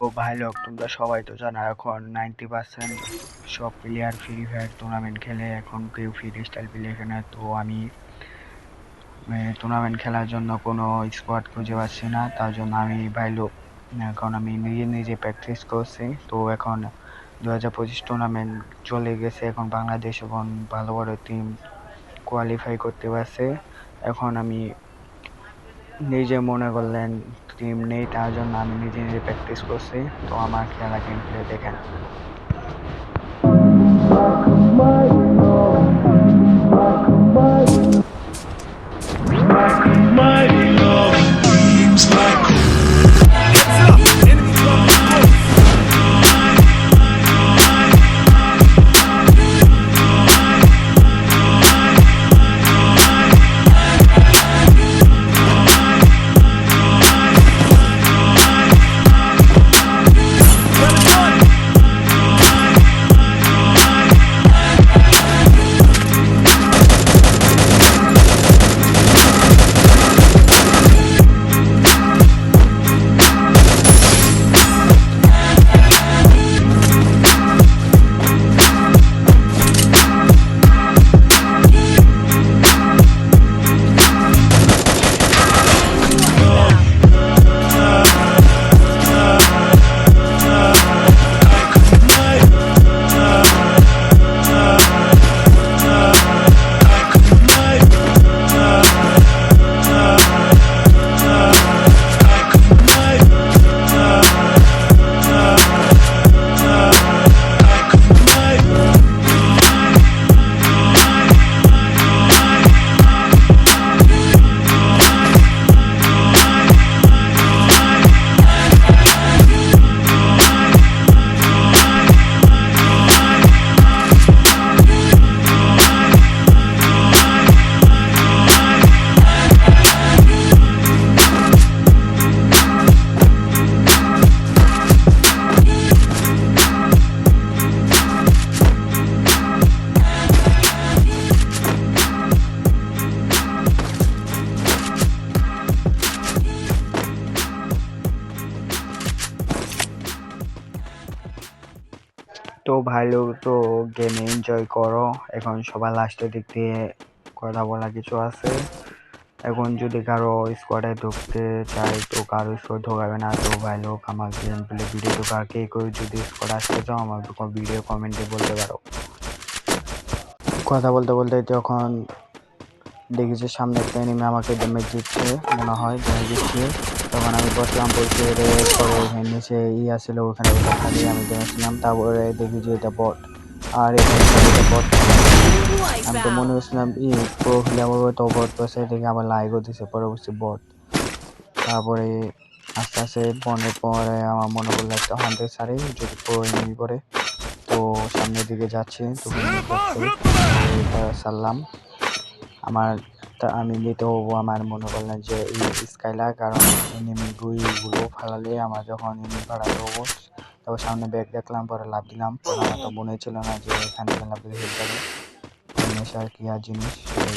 তো ভাই লোক, তোমরা সবাই তো জানো এখন 90% সব প্লেয়ার ফ্রি ফায়ার টুর্নামেন্ট খেলে। এখন কেউ ফ্রি স্টাইল প্লে খেলে। তো আমি টুর্নামেন্ট খেলার জন্য কোনো স্কোয়াড খুঁজে পাচ্ছি না। তার জন্য আমি ভাই লোক এখন আমি নিজে নিজে প্র্যাকটিস করছি। তো এখন 2025 টুর্নামেন্ট চলে গেছে। এখন বাংলাদেশ এখন ভালো বড় টিম কোয়ালিফাই করতে পারছে। এখন আমি নিজে মনে করলেন টিম নেই, তার জন্য আমি নিজে নিজে প্র্যাকটিস করছি। তো আমার খেলা গেম প্লে দেখেন। তো ভালো, তো গেম এনজয় করো। এখন সবার লাস্টের দিক দিয়ে কথা বলা কিছু আছে। এখন যদি কারো স্কোয়াডে ঢুকতে চাই তো কারো স্কোয়াড ঢোকাবে না। তো ভাই লোক, আমার গেম প্লে ভিডিও ঢোকা কে কেউ যদি স্কোয়াড আসতে চাও আমার ভিডিও কমেন্টে বলতে পারো। কথা বলতে বলতে যখন দেখি যে সামনে একটা এনিমি আমাকে ড্যামেজ দিচ্ছে, মনে হয় ড্যামেজ দিচ্ছে, তখন আমি বসলাম বলতে করে নিচে আসছিল ওখানে খালি আমি দেখছিলাম। তারপরে দেখি যে এটা বট। আর এখানে বট, আমি তো মনে করছিলাম প্রো হলে আমার তো বট বসে, দেখে আমার লাইকও দিছে পরবর্তী বট। তারপরে আস্তে আস্তে বনের পরে আমার মনে করলো একটা হান্ড্রেড সারি যদি প্রো এনিমি করে। তো সামনের দিকে যাচ্ছি, তো সারলাম আমি নিতে হবো। আমার মনে করলেন যে স্কাইলার, কারণ এনিমি গুলো ফালালে আমার যখন এনিমি ফাড়াতে হবো। তারপর সামনে ব্যাগ দেখলাম, পরে লাভ দিলাম। আমার তো মনে ছিল না যে এখান থেকে লাভ দিয়ে হেল্প যাবে। নেশার কি আর জিনিস সেই।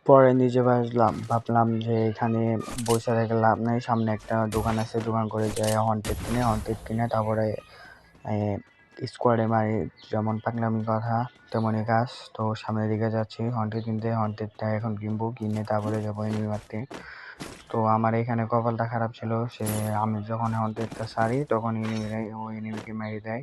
পরে নিজে ভাবলাম যে এখানে বসে থেকে লাভ নেই, সামনে একটা দোকান আছে, দোকান করে যাই হন্টেড কিনে তারপরে স্কোয়াডে মারি। যেমন পাগলামি কথা তেমনই কাজ। তো সামনের দিকে যাচ্ছি হন্টেড কিনতে। হন্টেডটা এখন কিনবো, কিনে তারপরে যাবো এনিমি মারতে। তো আমার এখানে কপালটা খারাপ ছিল, সে আমি যখন হন্টেডটা সারি তখন ওই এনিমিকে মেরে দেয়।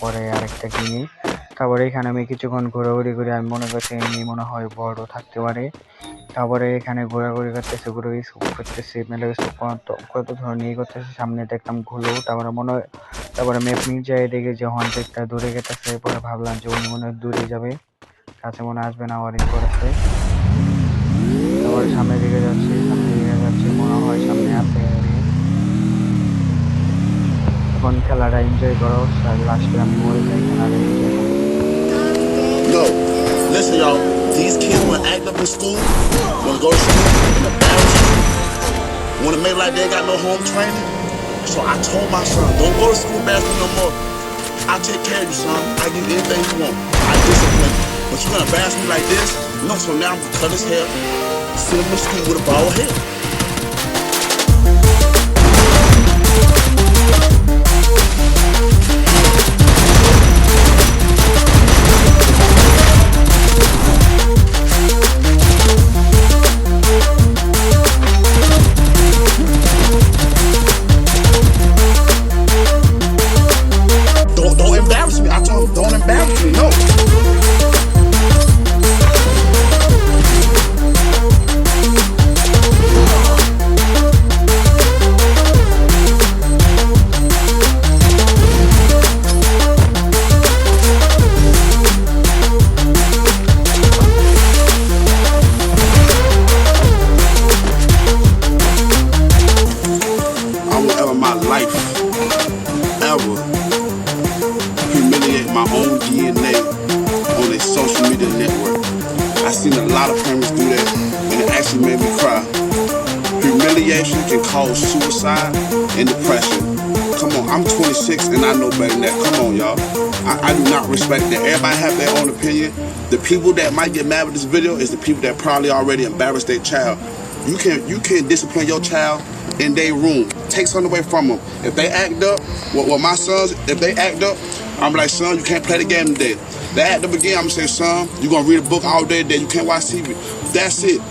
পরে আরেকটা কিনি। তারপরে এখানে আমি কিছুক্ষণ ঘোরাঘুরি করে আমি মনে করছি এনিমি মনে হয় বড় থাকতে পারে। তারপরে এখানে ঘোরাঘুরি করতেছে, ঘুরে স্কোপ করতেছে, মেলে স্কোপ কত ধরনের করতেছে। সামনে দেখলাম ঘুলো, তারপরে মনে হয় তারপরে ম্যাপ নিয়ে যাই দেখি যে হন্টেডটা দূরে গেতেছে। পরে ভাবলাম যে উনি মনে হয় দূরে যাবে, কাছে মনে আসবে না, আবার করেছে। তারপরে সামনের দিকে যাচ্ছি মনে হয় সামনে আছে। এখন খেলাটা এনজয় করো, লাস্টে আমি মরে যাই, খেলাটা এনজয় করো। No, listen, y'all. These kids wanna act up in school, wanna go to school and embarrass you, wanna make like they ain't got no home training. So I told my son, don't go to school embarrassing no more. I'll take care of you, son. I give you anything you want. I discipline you. But you gonna embarrass me like this? No, so now I'm gonna cut his hair, send him to school with a bald head. Don't embarrass me. I told him, don't embarrass me. No. I will ever my life ever humiliate my own DNA on a social media network. I seen a lot of parents do that, and it actually made me cry. Humiliation can cause suicide and depression. Come on, I'm 26 and I know better than that. Come on, y'all. I do not respect that. Everybody have their own opinion. The people that might get mad with this video is the people that probably already embarrassed their child. You can discipline your child in their room. Take something away from them. If they act up, well my sons, if they act up, I'm like, son, you can't play the game today. They act up again, I'm gonna say, son, you gonna read a book all day today. You can't watch TV. That's it.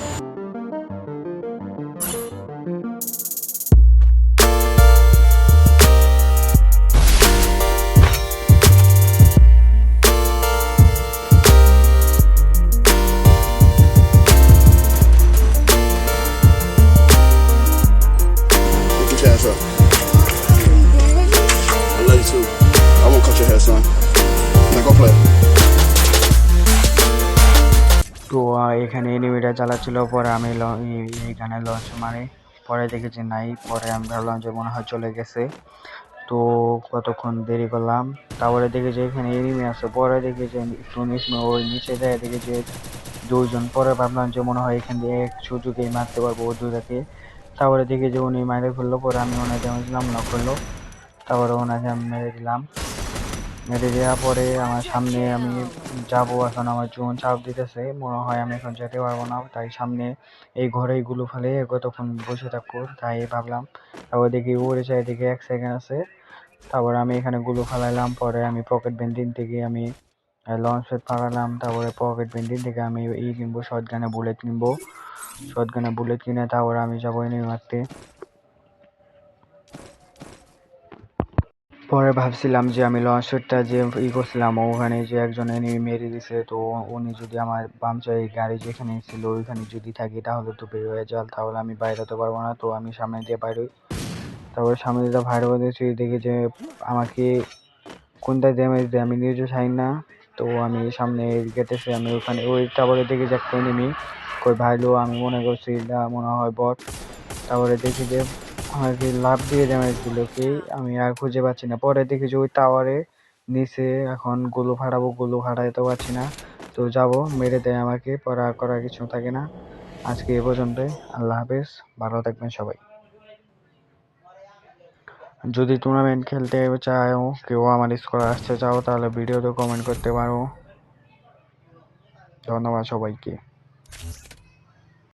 Get your ass up. I love you too. I won't cut your hair, son. Now go play. তো এখানে এনিমিটা চালাচ্ছিল, পরে আমি এইখানে launch মারি, পরে দেখেছি নাই। পরে আমি ভাবলাম যে মনে হয় চলে গেছে, তো কতক্ষণ দেরি করলাম। তারপরে দেখি যে এখানে এনিমি আছে, পরে দেখি যে একটু ওই নিচে যায় দেখি যে দুইজন। পরে ভাবলাম যে মনে হয় এখান দিয়ে এক সুযোগেই মারতে পারবো দুটাকে। তারপরে দেখি যে উনি মেরে ফেললো, পরে আমি ওনাকে দিলাম, নক করলো। তারপরে ওনাকে আমি মেরে দিলাম। মেরে দেওয়ার পরে আমার সামনে আমি যাবো, এখন আমার জোন চাপ দিতেছে, মনে হয় আমি এখন যেতে পারবো না। তাই সামনে এই ঘরেই গুলো ফেলে কতক্ষণ বসে থাকবো, তাই ভাবলাম। তারপর দেখি উড়ে যায়, দেখি 1 সেকেন্ড আছে। তারপরে আমি এখানে গুলো ফালাইলাম, পরে আমি পকেট বেন্ডিং থেকে আমি লঞ্চ প্যাড ফালালাম। তারপরে পকেট বেন্ডিং থেকে আমি কিনবো, শটগানে বুলেট কিনবো। শটগানে বুলেট কিনে তারপরে আমি যাবো এনিমি মারতে। পরে ভাবছিলাম যে আমি লঞ্চ প্যাডটা যে করছিলাম, ওখানে যে একজন এনিমি মেরে দিছে, তো উনি যদি আমার বামচাই গাড়ি যেখানে ছিল ওইখানে যদি থাকি তাহলে তো বের হয়ে যাল, তাহলে আমি বাইরে হতে পারবো না। তো আমি সামনে দিয়ে বাইরে, তারপরে সামনে দিয়ে বাইরে হতেছি, দেখি যে আমাকে কোনটা ড্যামেজ দেয় আমি নিজে চাই না। তো আমি সামনে গেটেছি, আমি ওখানে ওই তারপরে দেখি যে একটা এনিমি কই ভাইলো, আমি মনে করছি এটা মনে হয় বট। তারপরে দেখি যে আমাকে লাফ দিয়ে ড্যামেজ দিল কি, আমি আর খুঁজে পাচ্ছি না। পরে দেখি যে ওই টাওয়ারে নিচে, এখন গুলো ফাটাবো, গুলো ফাটাইতে পারছি না। তো যাব, মেরে দেয় আমাকে, পরে আর করার কিছু থাকে না। আজকে এ পর্যন্তই। আল্লাহ হাফেজ, ভালো থাকবেন সবাই। যদি টুর্নামেন্ট খেলতে চাও, কেউ আমার স্কোর আসতে চাও, তাহলে ভিডিওতে কমেন্ট করতে পারো। ধন্যবাদ সবাইকে।